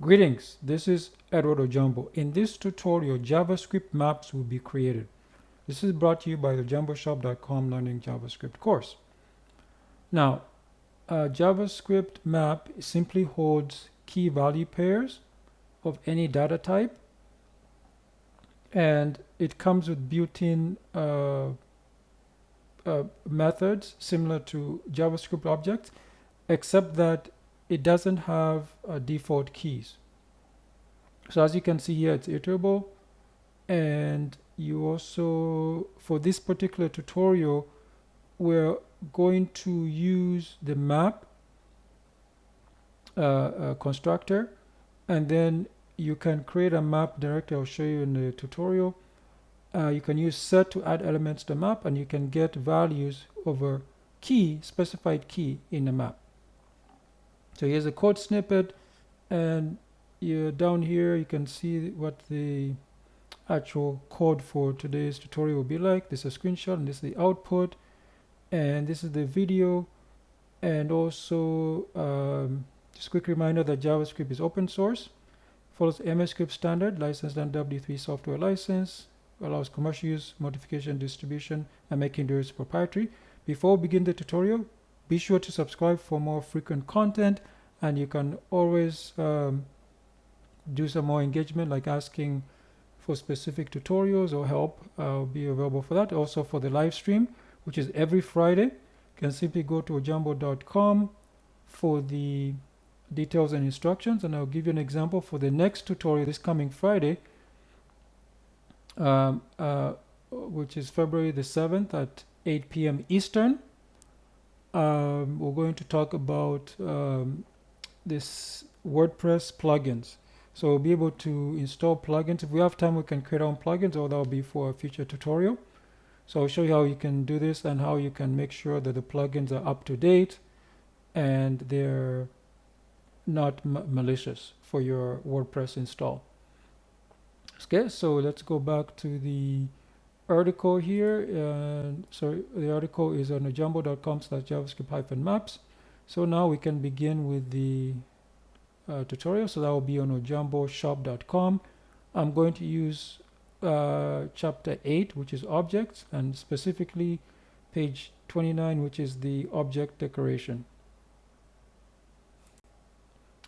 Greetings, this is Edward Ojambo. In this tutorial, JavaScript Maps will be created. This is brought to you by the jamboshop.com Learning JavaScript Course. Now, a JavaScript map simply holds key value pairs of any data type, and it comes with built-in methods similar to JavaScript objects, except that it doesn't have default keys. So as you can see here, it's iterable, and you also, for this particular tutorial, we're going to use the map constructor, and then you can create a map directly. I'll show you in the tutorial. You can use set to add elements to the map, and you can get values over key, specified key in the map. So here's a code snippet, and down here you can see what the actual code for today's tutorial will be like. This is a screenshot, and this is the output, and this is the video. And also just a quick reminder that JavaScript is open source, follows MS Script standard, licensed under W3 software license, allows commercial use, modification, distribution, and making the proprietary. Before we begin the tutorial, be sure to subscribe for more frequent content, and you can always do some more engagement, like asking for specific tutorials or help. I'll be available for that. Also for the live stream, which is every Friday. You can simply go to ojambo.com for the details and instructions, and I'll give you an example for the next tutorial this coming Friday, which is February the 7th at 8 p.m. Eastern. We're going to talk about this WordPress plugins. So we'll be able to install plugins. If we have time, we can create our own plugins, or that'll be for a future tutorial. So I'll show you how you can do this and how you can make sure that the plugins are up to date and they're not malicious for your WordPress install. Okay, so let's go back to the article here. So the article is on ojambo.com/javascript-maps. So now we can begin with the tutorial. So that will be on ojamboshop.com. I'm going to use chapter 8, which is objects, and specifically page 29, which is the object decoration.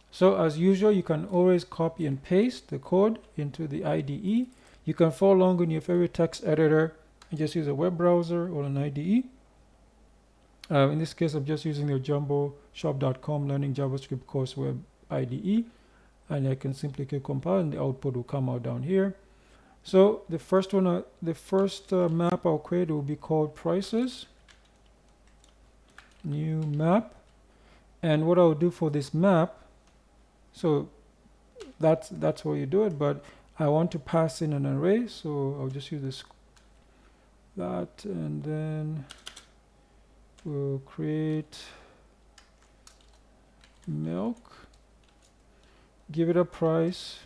So as usual, you can always copy and paste the code into the IDE. You can follow along in your favorite text editor and just use a web browser or an IDE. In this case, I'm just using the jamboshop.com Learning JavaScript Course web IDE, and I can simply click compile, and the output will come out down here. So the first one, map I'll create will be called prices. New map, and what I'll do for this map, so that's how you do it, but I want to pass in an array, so I'll just use this, and then we'll create milk, give it a price,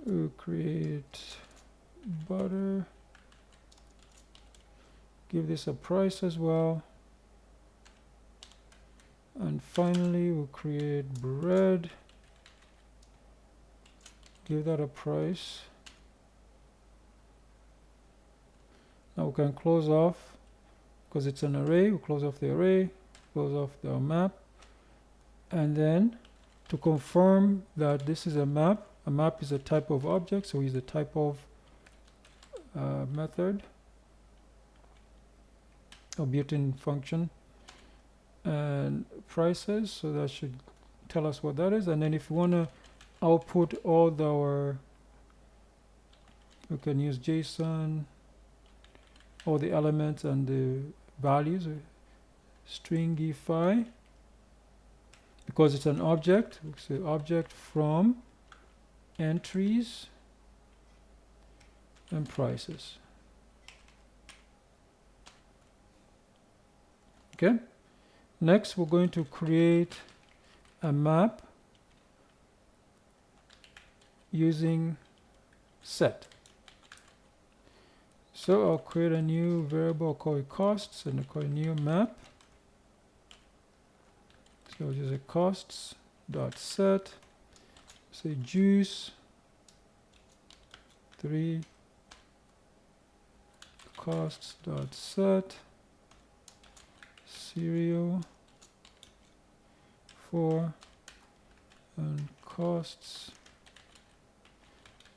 we'll create butter, give this a price as well, and finally we'll create bread, give that a price. Now we can close off, because it's an array. We'll close off the array, close off the map, and then to confirm that this is a map is a type of object, so we use the type of method or built-in function, and prices, so that should tell us what that is. And then if we want to output all our, we can use JSON, all the elements and the values, stringify, because it's an object. We say object from entries and prices. Okay, next we're going to create a map using set. So I'll create a new variable, I'll call it costs, and I'll call it new map. So just a costs dot set, say juice 3 costs dot set cereal 4 and costs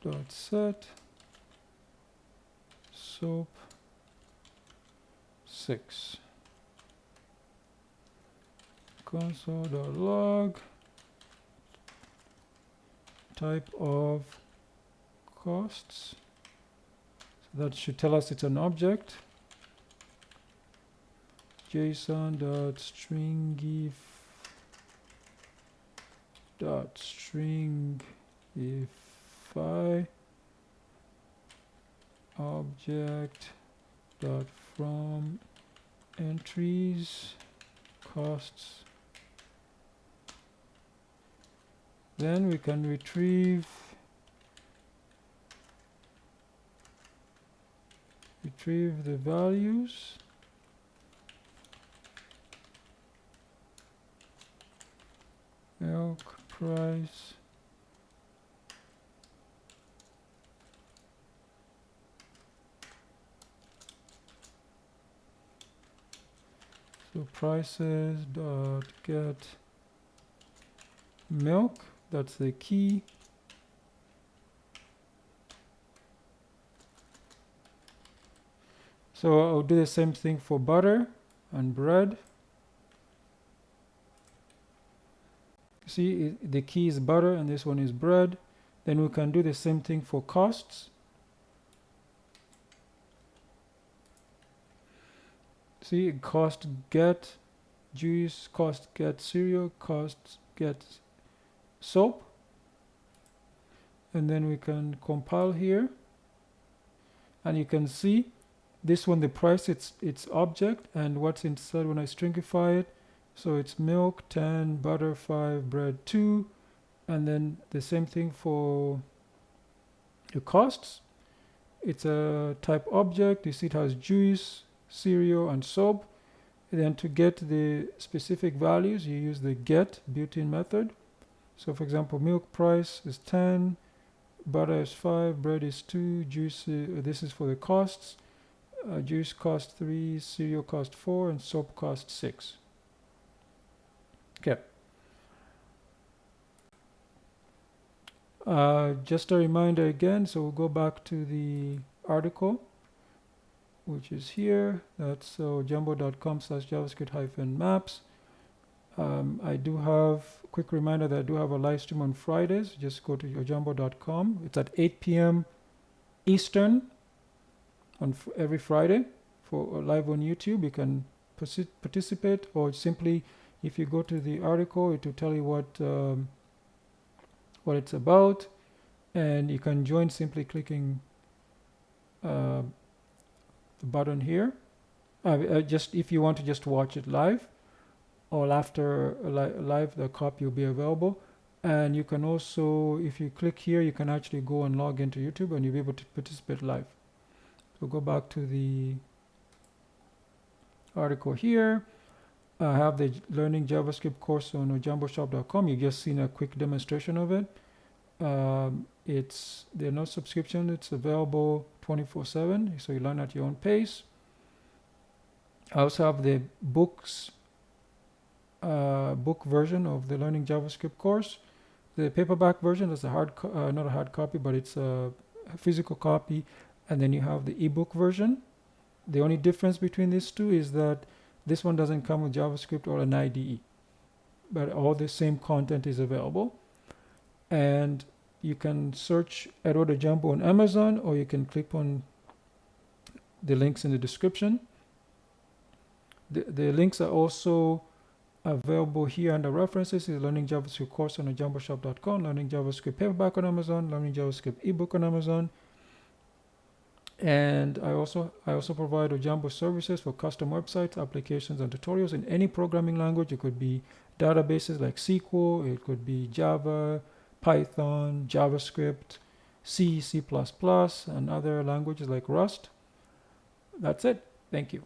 dot set soap 6 console.log type of costs. So that should tell us it's an object. JSON.stringify object dot from entries costs. Then we can retrieve the values. Milk price so prices dot get milk, that's the key. So I'll do the same thing for butter and bread. See, the key is butter and this one is bread. Then we can do the same thing for costs. See, cost get juice, cost get cereal, cost get soap. And then we can compile here. And you can see this one, the price, it's object, and what's inside when I stringify it. So it's milk 10, butter 5, bread 2, and then the same thing for the costs. It's a type object. You see it has juice, cereal, and soap. And then to get the specific values, you use the get built-in method. So for example, milk price is 10, butter is 5, bread is 2, juice, this is for the costs. Juice cost 3, cereal cost 4, and soap cost 6. Okay. Just a reminder again, so we'll go back to the article, which is here. That's ojambo.com/javascript-maps. I do have a quick reminder that I do have a live stream on Fridays. Just go to ojambo.com. It's at 8 p.m. Eastern on every Friday for live on YouTube. You can participate, or simply if you go to the article, it will tell you what it's about, and you can join simply clicking the button here. Just if you want to just watch it live, or after live, the copy will be available. And you can also, if you click here, you can actually go and log into YouTube, and you'll be able to participate live. So go back to the article here. I have the Learning JavaScript course on ojamboshop.com. You've just seen a quick demonstration of it. There's no subscription. It's available 24/7, so you learn at your own pace. I also have the book version of the Learning JavaScript course. The paperback version is not a hard copy, but it's a physical copy. And then you have the ebook version. The only difference between these two is that this one doesn't come with JavaScript or an IDE, but all the same content is available. And you can search Edward Ojambo on Amazon, or you can click on the links in the description. The links are also available here under references. Is Learning JavaScript course on ojamboshop.com, Learning JavaScript paperback on Amazon, Learning JavaScript ebook on Amazon. And I also provide Ojambo services for custom websites, applications, and tutorials in any programming language. It could be databases like SQL, it could be Java, Python, JavaScript, C, C++, and other languages like Rust. That's it. Thank you.